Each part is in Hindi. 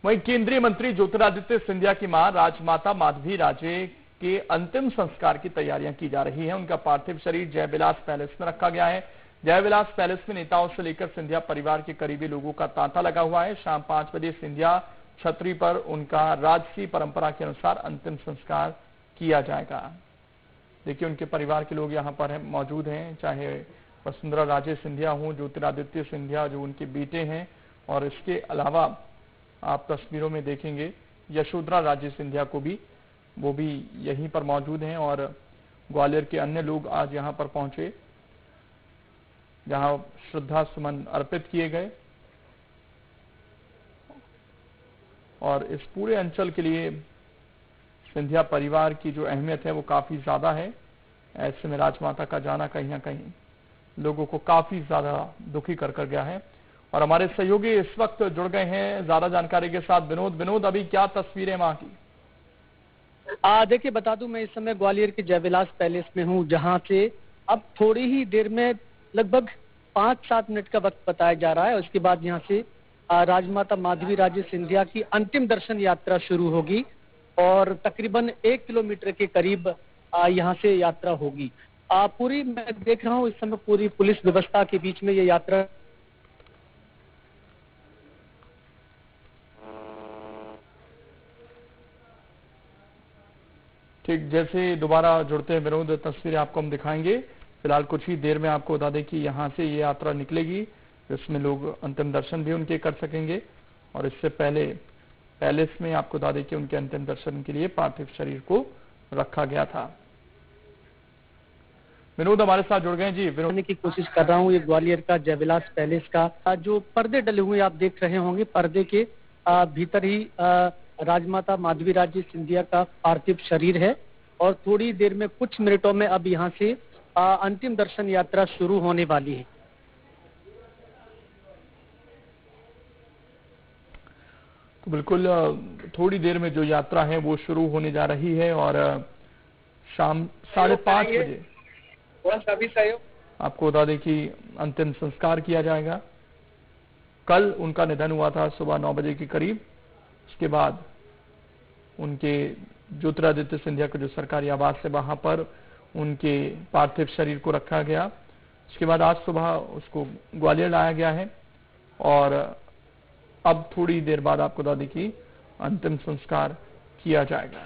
वहीं केंद्रीय मंत्री ज्योतिरादित्य सिंधिया की मां राजमाता माधवी राजे के अंतिम संस्कार की तैयारियां की जा रही हैं। उनका पार्थिव शरीर जयविलास पैलेस में रखा गया है। जयविलास पैलेस में नेताओं से लेकर सिंधिया परिवार के करीबी लोगों का तांता लगा हुआ है। शाम 5 बजे सिंधिया छतरी पर उनका राजसी परंपरा के अनुसार अंतिम संस्कार किया जाएगा। देखिए, उनके परिवार के लोग यहाँ पर मौजूद हैं, चाहे वसुंधरा राजे सिंधिया हो, ज्योतिरादित्य सिंधिया जो उनके बेटे हैं, और इसके अलावा आप तस्वीरों में देखेंगे यशोधरा राजे सिंधिया को भी, वो भी यहीं पर मौजूद हैं। और ग्वालियर के अन्य लोग आज यहाँ पर पहुंचे, जहां श्रद्धा सुमन अर्पित किए गए। और इस पूरे अंचल के लिए सिंधिया परिवार की जो अहमियत है वो काफी ज्यादा है। ऐसे में राजमाता का जाना कहीं ना कहीं लोगों को काफी ज्यादा दुखी कर गया है। और हमारे सहयोगी इस वक्त जुड़ गए हैं ज्यादा जानकारी के साथ। विनोद, अभी क्या तस्वीरें वहां की? देखिए, बता दूं, मैं इस समय ग्वालियर के जयविलास पैलेस में हूं, जहां से अब थोड़ी ही देर में लगभग 5-7 मिनट का वक्त बताया जा रहा है। उसके बाद यहां से राजमाता माधवी राजे सिंधिया की अंतिम दर्शन यात्रा शुरू होगी और तकरीबन 1 किलोमीटर के करीब यहां से यात्रा होगी। पूरी मैं देख रहा हूं इस समय पूरी पुलिस व्यवस्था के बीच में ये यात्रा। ठीक, जैसे दोबारा जुड़ते हैं विनोद, तस्वीरें आपको हम दिखाएंगे। फिलहाल कुछ ही देर में आपको बता दें कि यहाँ से ये यात्रा निकलेगी, जिसमें लोग अंतिम दर्शन भी उनके कर सकेंगे। और इससे पहले पैलेस में आपको बता दें कि उनके अंतिम दर्शन के लिए पार्थिव शरीर को रखा गया था। विनोद हमारे साथ जुड़ गए। जी विनोद, की कोशिश कर रहा हूँ। ये ग्वालियर का जयविलास पैलेस का जो पर्दे डले हुए आप देख रहे होंगे, पर्दे के भीतर ही राजमाता माधवी राजे सिंधिया का पार्थिव शरीर है। और थोड़ी देर में, कुछ मिनटों में अब यहाँ से अंतिम दर्शन यात्रा शुरू होने वाली है। तो बिल्कुल थोड़ी देर में जो यात्रा है वो शुरू होने जा रही है और शाम 5:30 बजे आपको बता दें कि अंतिम संस्कार किया जाएगा। कल उनका निधन हुआ था सुबह 9 बजे के करीब। उसके बाद उनके ज्योतिरादित्य सिंधिया का जो सरकारी आवास है वहां पर उनके पार्थिव शरीर को रखा गया। उसके बाद आज सुबह उसको ग्वालियर लाया गया है और अब थोड़ी देर बाद आपको बता दें कि अंतिम संस्कार किया जाएगा।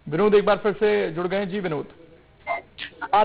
विनोद एक बार फिर से जुड़ गए। जी विनोद।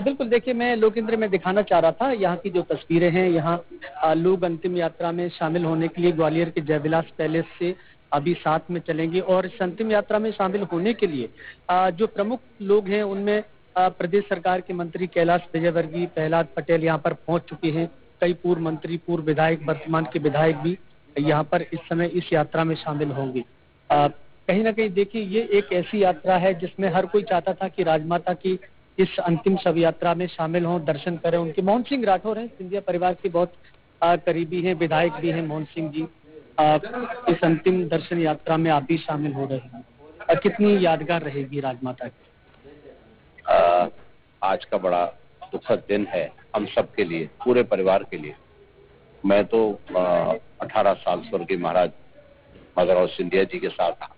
बिल्कुल, देखिए, मैं लोकेंद्र में दिखाना चाह रहा था यहाँ की जो तस्वीरें हैं। यहाँ लोग अंतिम यात्रा में शामिल होने के लिए ग्वालियर के जयविलास पैलेस से अभी साथ में चलेंगे। और इस अंतिम यात्रा में शामिल होने के लिए जो प्रमुख लोग हैं उनमें प्रदेश सरकार के मंत्री कैलाश विजयवर्गीय, प्रहलाद पटेल यहाँ पर पहुंच चुके हैं। कई पूर्व मंत्री, पूर्व विधायक, वर्तमान के विधायक भी यहाँ पर इस समय इस यात्रा में शामिल होंगे। कहीं ना कहीं देखिए, ये एक ऐसी यात्रा है जिसमें हर कोई चाहता था कि राजमाता की इस अंतिम शव यात्रा में शामिल हों, दर्शन करें। उनके मोहन सिंह राठौर हैं, सिंधिया परिवार के बहुत करीबी हैं, विधायक भी हैं मोहन सिंह जी। इस अंतिम दर्शन यात्रा में आप भी शामिल हो रहे हैं। कितनी यादगार रहेगी राजमाता की? आज का बड़ा दुखद दिन है हम सब के लिए, पूरे परिवार के लिए। मैं तो 18 साल स्वर्गीय महाराज मदनराव सिंधिया जी के साथ था।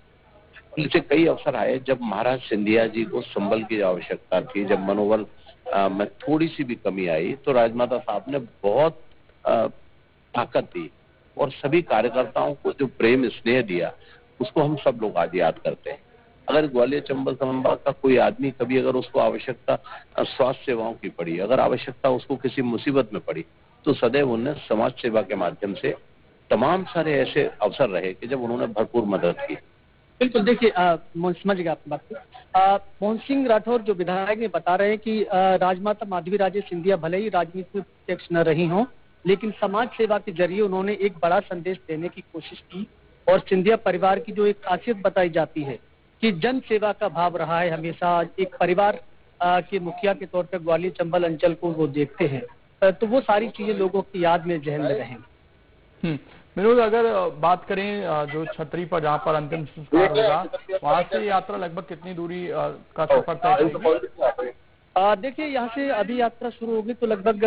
मुझे कई अवसर आए जब महाराज सिंधिया जी को संबल की आवश्यकता थी, जब मनोबल में थोड़ी सी भी कमी आई तो राजमाता साहब ने बहुत ताकत दी और सभी कार्यकर्ताओं को जो प्रेम स्नेह दिया उसको हम सब लोग आज याद करते हैं। अगर ग्वालियर चंबल संभाग का कोई आदमी कभी अगर उसको आवश्यकता स्वास्थ्य सेवाओं की पड़ी, अगर आवश्यकता उसको किसी मुसीबत में पड़ी, तो सदैव उन्होंने समाज सेवा के माध्यम से तमाम सारे ऐसे अवसर रहे कि जब उन्होंने भरपूर मदद की। बिल्कुल, देखिए, समझ गया आपकी बात को। मोहन सिंह राठौर जो विधायक ने बता रहे हैं कि राजमाता माधवी राजे सिंधिया भले ही राजनीति में प्रत्यक्ष न रही हों, लेकिन समाज सेवा के जरिए उन्होंने एक बड़ा संदेश देने की कोशिश की। और सिंधिया परिवार की जो एक खासियत बताई जाती है कि जन सेवा का भाव रहा है हमेशा। एक परिवार के मुखिया के तौर पर ग्वालियर चंबल अंचल को वो देखते हैं, तो वो सारी चीजें लोगों की याद में, जहन में रहेंगी। विनोद, अगर बात करें जो छतरी पर जहाँ पर अंतिम संस्कार होगा, वहां से यात्रा लगभग कितनी दूरी का सफर तय करेगी? देखिए, यहाँ से अभी यात्रा शुरू होगी तो लगभग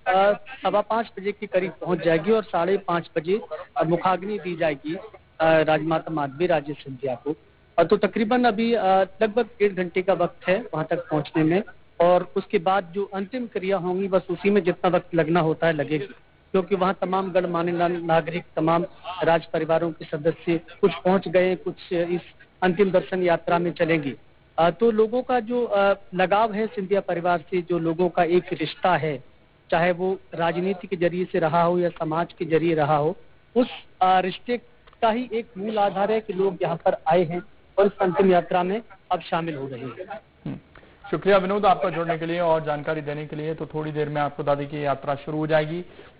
5:15 बजे के करीब पहुंच जाएगी और 5:30 बजे मुखाग्नि दी जाएगी राजमाता माधवी राजे सिंधिया को। तो तकरीबन अभी लगभग 1.5 घंटे का वक्त है वहां तक पहुंचने में, और उसके बाद जो अंतिम क्रिया होंगी बस उसी में जितना वक्त लगना होता है लगेगी, क्योंकि वहाँ तमाम गणमान्य नागरिक, तमाम राज परिवारों के सदस्य कुछ पहुंच गए, कुछ इस अंतिम दर्शन यात्रा में चलेंगी। तो लोगों का जो लगाव है सिंधिया परिवार से, जो लोगों का एक रिश्ता है, चाहे वो राजनीति के जरिए से रहा हो या समाज के जरिए रहा हो, उस रिश्ते का ही एक मूल आधार है कि लोग यहाँ पर आए हैं और इस अंतिम यात्रा में अब शामिल हो रहे हैं। शुक्रिया विनोद आपका जुड़ने के लिए और जानकारी देने के लिए। तो थोड़ी देर में आपको बता दें कि यात्रा शुरू हो जाएगी।